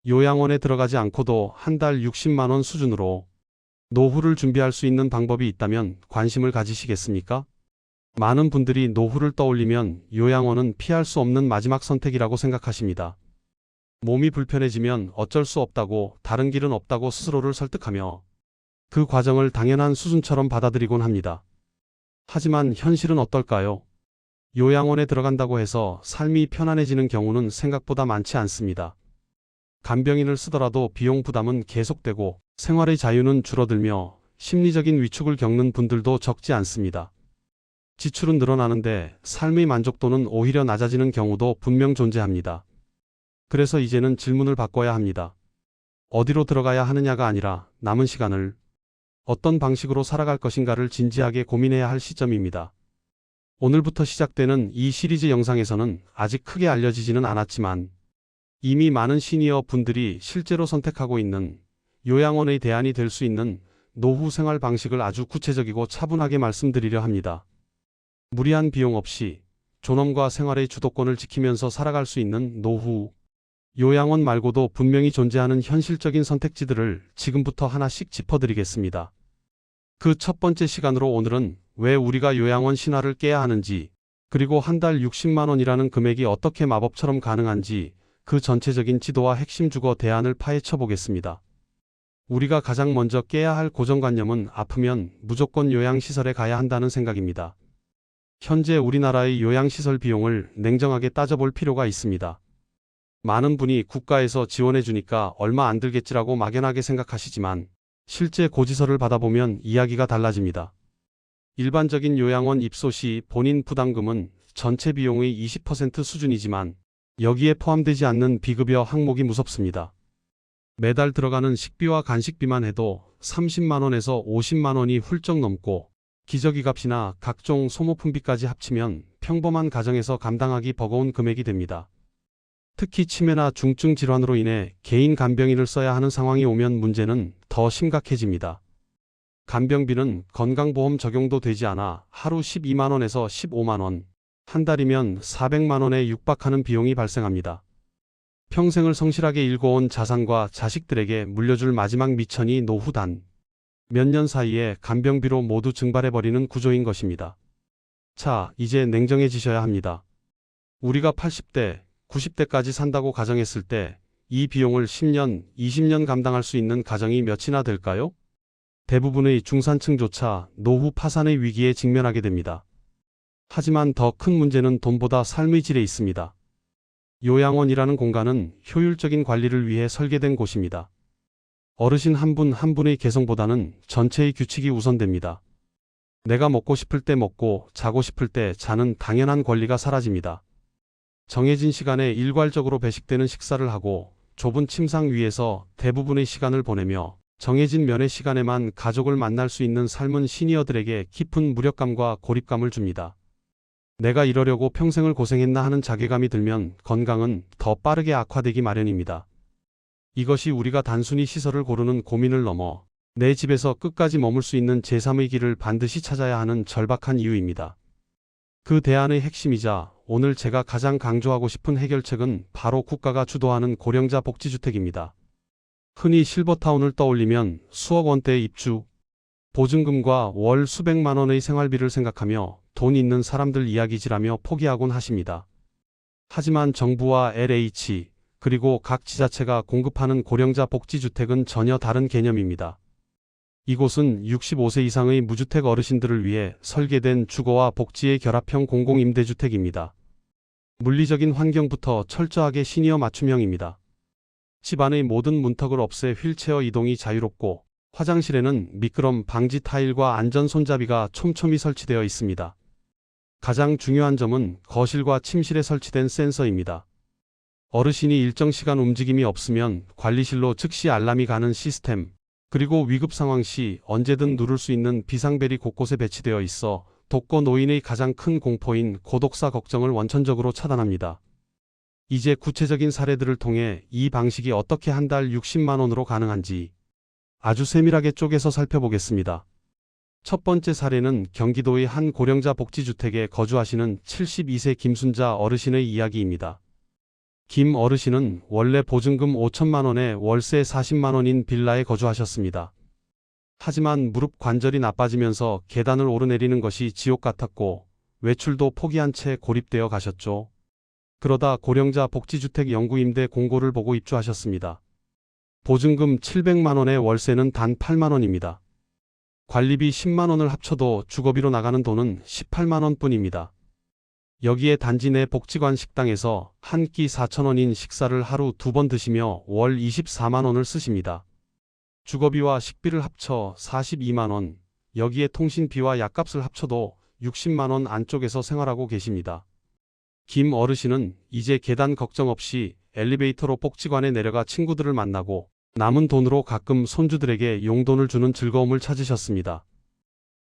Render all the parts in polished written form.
요양원에 들어가지 않고도 한 달 60만 원 수준으로 노후를 준비할 수 있는 방법이 있다면 관심을 가지시겠습니까? 많은 분들이 노후를 떠올리면 요양원은 피할 수 없는 마지막 선택이라고 생각하십니다. 몸이 불편해지면 어쩔 수 없다고, 다른 길은 없다고 스스로를 설득하며 그 과정을 당연한 수준처럼 받아들이곤 합니다. 하지만 현실은 어떨까요? 요양원에 들어간다고 해서 삶이 편안해지는 경우는 생각보다 많지 않습니다. 간병인을 쓰더라도 비용 부담은 계속되고 생활의 자유는 줄어들며 심리적인 위축을 겪는 분들도 적지 않습니다. 지출은 늘어나는데 삶의 만족도는 오히려 낮아지는 경우도 분명 존재합니다. 그래서 이제는 질문을 바꿔야 합니다. 어디로 들어가야 하느냐가 아니라 남은 시간을 어떤 방식으로 살아갈 것인가를 진지하게 고민해야 할 시점입니다. 오늘부터 시작되는 이 시리즈 영상에서는 아직 크게 알려지지는 않았지만 이미 많은 시니어 분들이 실제로 선택하고 있는 요양원의 대안이 될 수 있는 노후 생활 방식을 아주 구체적이고 차분하게 말씀드리려 합니다. 무리한 비용 없이 존엄과 생활의 주도권을 지키면서 살아갈 수 있는 노후. 요양원 말고도 분명히 존재하는 현실적인 선택지들을 지금부터 하나씩 짚어드리겠습니다. 그 첫 번째 시간으로 오늘은 왜 우리가 요양원 신화를 깨야 하는지, 그리고 한 달 60만 원이라는 금액이 어떻게 마법처럼 가능한지 그 전체적인 지도와 핵심 주거 대안을 파헤쳐 보겠습니다. 우리가 가장 먼저 깨야 할 고정관념은 아프면 무조건 요양시설에 가야 한다는 생각입니다. 현재 우리나라의 요양시설 비용을 냉정하게 따져볼 필요가 있습니다. 많은 분이 국가에서 지원해 주니까 얼마 안 들겠지라고 막연하게 생각하시지만 실제 고지서를 받아보면 이야기가 달라집니다. 일반적인 요양원 입소 시 본인 부담금은 전체 비용의 20% 수준이지만 여기에 포함되지 않는 비급여 항목이 무섭습니다. 매달 들어가는 식비와 간식비만 해도 30만 원에서 50만 원이 훌쩍 넘고 기저귀값이나 각종 소모품비까지 합치면 평범한 가정에서 감당하기 버거운 금액이 됩니다. 특히 치매나 중증 질환으로 인해 개인 간병인을 써야 하는 상황이 오면 문제는 더 심각해집니다. 간병비는 건강보험 적용도 되지 않아 하루 12만 원에서 15만 원, 한 달이면 400만 원에 육박하는 비용이 발생합니다. 평생을 성실하게 일궈온 자산과 자식들에게 물려줄 마지막 미천이 노후단. 몇 년 사이에 간병비로 모두 증발해버리는 구조인 것입니다. 자, 이제 냉정해지셔야 합니다. 우리가 80대, 90대까지 산다고 가정했을 때 이 비용을 10년, 20년 감당할 수 있는 가정이 몇이나 될까요? 대부분의 중산층조차 노후 파산의 위기에 직면하게 됩니다. 하지만 더 큰 문제는 돈보다 삶의 질에 있습니다. 요양원이라는 공간은 효율적인 관리를 위해 설계된 곳입니다. 어르신 한 분 한 분의 개성보다는 전체의 규칙이 우선됩니다. 내가 먹고 싶을 때 먹고 자고 싶을 때 자는 당연한 권리가 사라집니다. 정해진 시간에 일괄적으로 배식되는 식사를 하고 좁은 침상 위에서 대부분의 시간을 보내며 정해진 면회 시간에만 가족을 만날 수 있는 삶은 시니어들에게 깊은 무력감과 고립감을 줍니다. 내가 이러려고 평생을 고생했나 하는 자괴감이 들면 건강은 더 빠르게 악화되기 마련입니다. 이것이 우리가 단순히 시설을 고르는 고민을 넘어 내 집에서 끝까지 머물 수 있는 제3의 길을 반드시 찾아야 하는 절박한 이유입니다. 그 대안의 핵심이자 오늘 제가 가장 강조하고 싶은 해결책은 바로 국가가 주도하는 고령자 복지주택입니다. 흔히 실버타운을 떠올리면 수억 원대의 입주, 보증금과 월 수백만 원의 생활비를 생각하며 돈 있는 사람들 이야기질하며 포기하곤 하십니다. 하지만 정부와 LH, 그리고 각 지자체가 공급하는 고령자 복지주택은 전혀 다른 개념입니다. 이곳은 65세 이상의 무주택 어르신들을 위해 설계된 주거와 복지의 결합형 공공임대주택입니다. 물리적인 환경부터 철저하게 시니어 맞춤형입니다. 집안의 모든 문턱을 없애 휠체어 이동이 자유롭고 화장실에는 미끄럼 방지 타일과 안전 손잡이가 촘촘히 설치되어 있습니다. 가장 중요한 점은 거실과 침실에 설치된 센서입니다. 어르신이 일정 시간 움직임이 없으면 관리실로 즉시 알람이 가는 시스템, 그리고 위급 상황 시 언제든 누를 수 있는 비상벨이 곳곳에 배치되어 있어 독거 노인의 가장 큰 공포인 고독사 걱정을 원천적으로 차단합니다. 이제 구체적인 사례들을 통해 이 방식이 어떻게 한 달 60만 원으로 가능한지 아주 세밀하게 쪼개서 살펴보겠습니다. 첫 번째 사례는 경기도의 한 고령자 복지주택에 거주하시는 72세 김순자 어르신의 이야기입니다. 김 어르신은 원래 보증금 5천만 원에 월세 40만 원인 빌라에 거주하셨습니다. 하지만 무릎 관절이 나빠지면서 계단을 오르내리는 것이 지옥 같았고 외출도 포기한 채 고립되어 가셨죠. 그러다 고령자 복지주택 영구임대 공고를 보고 입주하셨습니다. 보증금 700만 원에 월세는 단 8만 원입니다. 관리비 10만 원을 합쳐도 주거비로 나가는 돈은 18만 원뿐입니다. 여기에 단지 내 복지관 식당에서 한 끼 4천 원인 식사를 하루 2번 드시며 월 24만 원을 쓰십니다. 주거비와 식비를 합쳐 42만 원, 여기에 통신비와 약값을 합쳐도 60만 원 안쪽에서 생활하고 계십니다. 김 어르신은 이제 계단 걱정 없이 엘리베이터로 복지관에 내려가 친구들을 만나고 남은 돈으로 가끔 손주들에게 용돈을 주는 즐거움을 찾으셨습니다.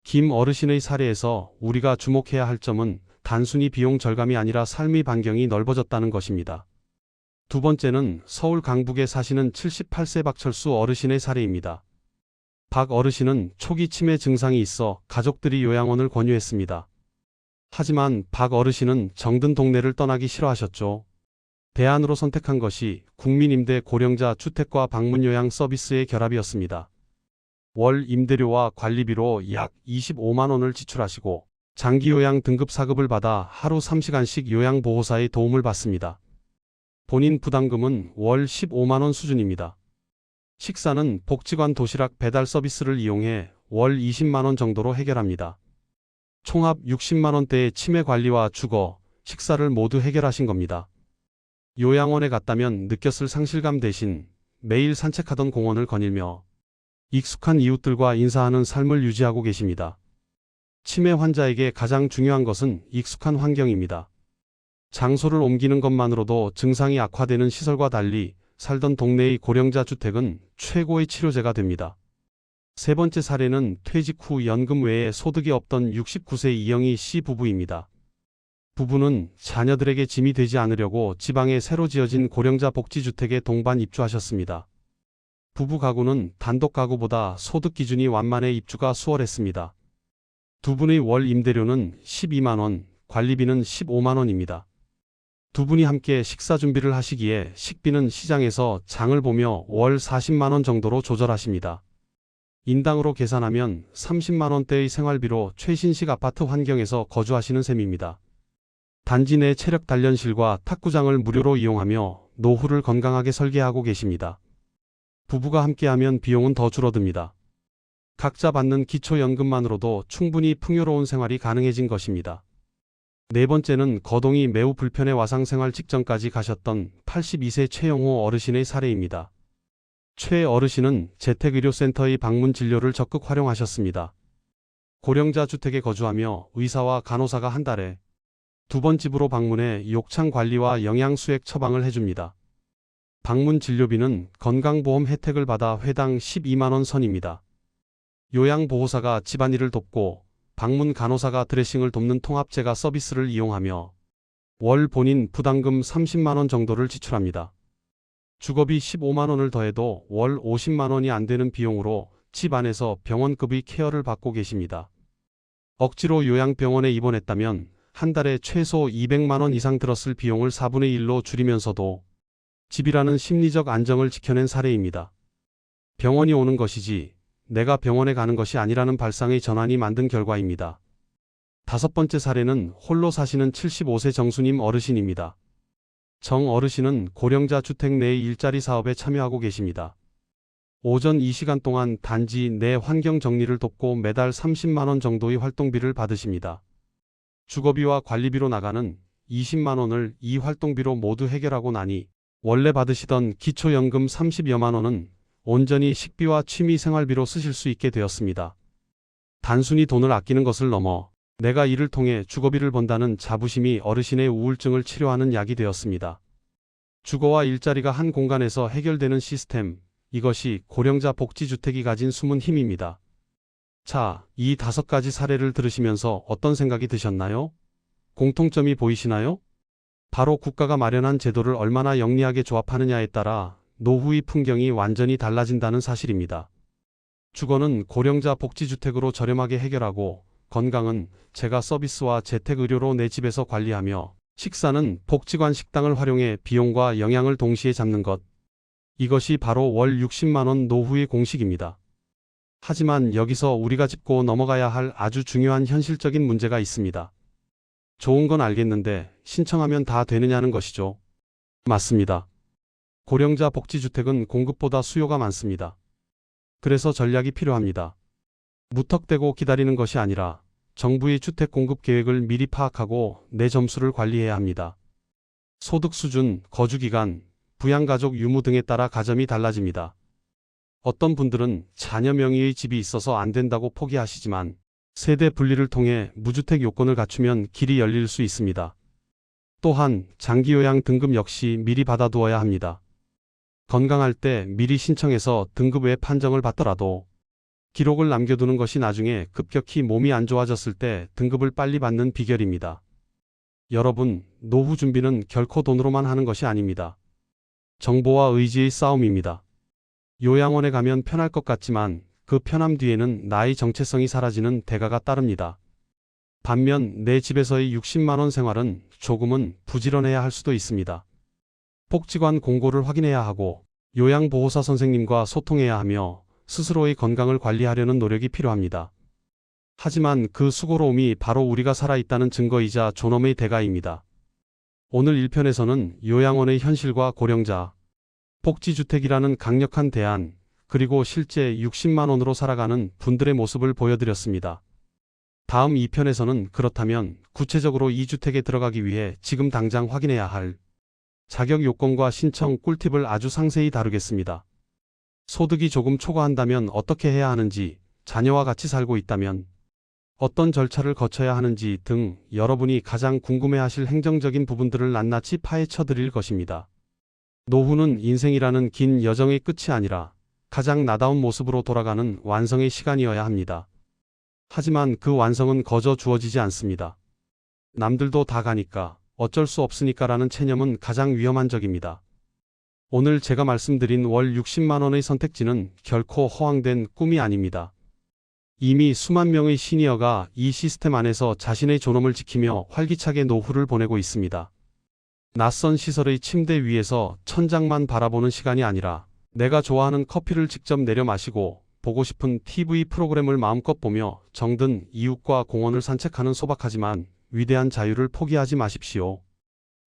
김 어르신의 사례에서 우리가 주목해야 할 점은 단순히 비용 절감이 아니라 삶의 반경이 넓어졌다는 것입니다. 두 번째는 서울 강북에 사시는 78세 박철수 어르신의 사례입니다. 박 어르신은 초기 치매 증상이 있어 가족들이 요양원을 권유했습니다. 하지만 박 어르신은 정든 동네를 떠나기 싫어하셨죠. 대안으로 선택한 것이 국민임대 고령자 주택과 방문요양 서비스의 결합이었습니다. 월 임대료와 관리비로 약 25만 원을 지출하시고 장기요양 등급 4급을 받아 하루 3시간씩 요양보호사의 도움을 받습니다. 본인 부담금은 월 15만 원 수준입니다. 식사는 복지관 도시락 배달 서비스를 이용해 월 20만 원 정도로 해결합니다. 총합 60만 원대의 치매 관리와 주거, 식사를 모두 해결하신 겁니다. 요양원에 갔다면 느꼈을 상실감 대신 매일 산책하던 공원을 거닐며 익숙한 이웃들과 인사하는 삶을 유지하고 계십니다. 치매 환자에게 가장 중요한 것은 익숙한 환경입니다. 장소를 옮기는 것만으로도 증상이 악화되는 시설과 달리 살던 동네의 고령자 주택은 최고의 치료제가 됩니다. 세 번째 사례는 퇴직 후 연금 외에 소득이 없던 69세 이영희 씨 부부입니다. 부부는 자녀들에게 짐이 되지 않으려고 지방에 새로 지어진 고령자 복지주택에 동반 입주하셨습니다. 부부 가구는 단독 가구보다 소득 기준이 완만해 입주가 수월했습니다. 두 분의 월 임대료는 12만 원, 관리비는 15만 원입니다. 두 분이 함께 식사 준비를 하시기에 식비는 시장에서 장을 보며 월 40만 원 정도로 조절하십니다. 인당으로 계산하면 30만 원대의 생활비로 최신식 아파트 환경에서 거주하시는 셈입니다. 단지 내 체력 단련실과 탁구장을 무료로 이용하며 노후를 건강하게 설계하고 계십니다. 부부가 함께하면 비용은 더 줄어듭니다. 각자 받는 기초연금만으로도 충분히 풍요로운 생활이 가능해진 것입니다. 네 번째는 거동이 매우 불편해 와상생활 직전까지 가셨던 82세 최영호 어르신의 사례입니다. 최 어르신은 재택의료센터의 방문 진료를 적극 활용하셨습니다. 고령자 주택에 거주하며 의사와 간호사가 한 달에 2번 집으로 방문해 욕창 관리와 영양수액 처방을 해줍니다. 방문 진료비는 건강보험 혜택을 받아 회당 12만 원 선입니다. 요양보호사가 집안일을 돕고 방문 간호사가 드레싱을 돕는 통합재가 서비스를 이용하며 월 본인 부담금 30만 원 정도를 지출합니다. 주거비 15만 원을 더해도 월 50만 원이 안 되는 비용으로 집 안에서 병원급의 케어를 받고 계십니다. 억지로 요양병원에 입원했다면 한 달에 최소 200만 원 이상 들었을 비용을 4분의 1로 줄이면서도 집이라는 심리적 안정을 지켜낸 사례입니다. 병원이 오는 것이지 내가 병원에 가는 것이 아니라는 발상의 전환이 만든 결과입니다. 다섯 번째 사례는 홀로 사시는 75세 정수님 어르신입니다. 정 어르신은 고령자 주택 내의 일자리 사업에 참여하고 계십니다. 오전 2시간 동안 단지 내 환경 정리를 돕고 매달 30만 원 정도의 활동비를 받으십니다. 주거비와 관리비로 나가는 20만 원을 이 활동비로 모두 해결하고 나니 원래 받으시던 기초연금 30여만 원은 온전히 식비와 취미 생활비로 쓰실 수 있게 되었습니다. 단순히 돈을 아끼는 것을 넘어 내가 이를 통해 주거비를 번다는 자부심이 어르신의 우울증을 치료하는 약이 되었습니다. 주거와 일자리가 한 공간에서 해결되는 시스템, 이것이 고령자 복지주택이 가진 숨은 힘입니다. 자, 이 5가지 사례를 들으시면서 어떤 생각이 드셨나요? 공통점이 보이시나요? 바로 국가가 마련한 제도를 얼마나 영리하게 조합하느냐에 따라 노후의 풍경이 완전히 달라진다는 사실입니다. 주거는 고령자 복지주택으로 저렴하게 해결하고 건강은 재가 서비스와 재택의료로 내 집에서 관리하며 식사는 복지관 식당을 활용해 비용과 영양을 동시에 잡는 것. 이것이 바로 월 60만 원 노후의 공식입니다. 하지만 여기서 우리가 짚고 넘어가야 할 아주 중요한 현실적인 문제가 있습니다. 좋은 건 알겠는데 신청하면 다 되느냐는 것이죠. 맞습니다. 고령자 복지주택은 공급보다 수요가 많습니다. 그래서 전략이 필요합니다. 무턱대고 기다리는 것이 아니라 정부의 주택 공급 계획을 미리 파악하고 내 점수를 관리해야 합니다. 소득 수준, 거주 기간, 부양가족 유무 등에 따라 가점이 달라집니다. 어떤 분들은 자녀 명의의 집이 있어서 안 된다고 포기하시지만 세대 분리를 통해 무주택 요건을 갖추면 길이 열릴 수 있습니다. 또한 장기요양 등급 역시 미리 받아두어야 합니다. 건강할 때 미리 신청해서 등급 외 판정을 받더라도 기록을 남겨두는 것이 나중에 급격히 몸이 안 좋아졌을 때 등급을 빨리 받는 비결입니다. 여러분, 노후 준비는 결코 돈으로만 하는 것이 아닙니다. 정보와 의지의 싸움입니다. 요양원에 가면 편할 것 같지만 그 편함 뒤에는 나의 정체성이 사라지는 대가가 따릅니다. 반면 내 집에서의 60만 원 생활은 조금은 부지런해야 할 수도 있습니다. 복지관 공고를 확인해야 하고 요양보호사 선생님과 소통해야 하며 스스로의 건강을 관리하려는 노력이 필요합니다. 하지만 그 수고로움이 바로 우리가 살아있다는 증거이자 존엄의 대가입니다. 오늘 1편에서는 요양원의 현실과 고령자, 복지주택이라는 강력한 대안, 그리고 실제 60만 원으로 살아가는 분들의 모습을 보여드렸습니다. 다음 2편에서는 그렇다면 구체적으로 이 주택에 들어가기 위해 지금 당장 확인해야 할 자격 요건과 신청 꿀팁을 아주 상세히 다루겠습니다. 소득이 조금 초과한다면 어떻게 해야 하는지, 자녀와 같이 살고 있다면 어떤 절차를 거쳐야 하는지 등 여러분이 가장 궁금해하실 행정적인 부분들을 낱낱이 파헤쳐 드릴 것입니다. 노후는 인생이라는 긴 여정의 끝이 아니라 가장 나다운 모습으로 돌아가는 완성의 시간이어야 합니다. 하지만 그 완성은 거저 주어지지 않습니다. 남들도 다 가니까 어쩔 수 없으니까라는 체념은 가장 위험한 적입니다. 오늘 제가 말씀드린 월 60만 원의 선택지는 결코 허황된 꿈이 아닙니다. 이미 수만 명의 시니어가 이 시스템 안에서 자신의 존엄을 지키며 활기차게 노후를 보내고 있습니다. 낯선 시설의 침대 위에서 천장만 바라보는 시간이 아니라 내가 좋아하는 커피를 직접 내려 마시고 보고 싶은 TV 프로그램을 마음껏 보며 정든 이웃과 공원을 산책하는 소박하지만 위대한 자유를 포기하지 마십시오.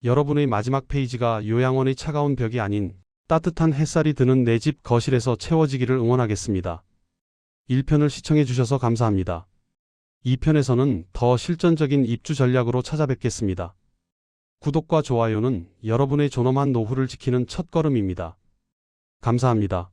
여러분의 마지막 페이지가 요양원의 차가운 벽이 아닌 따뜻한 햇살이 드는 내 집 거실에서 채워지기를 응원하겠습니다. 1편을 시청해 주셔서 감사합니다. 2편에서는 더 실전적인 입주 전략으로 찾아뵙겠습니다. 구독과 좋아요는 여러분의 존엄한 노후를 지키는 첫걸음입니다. 감사합니다.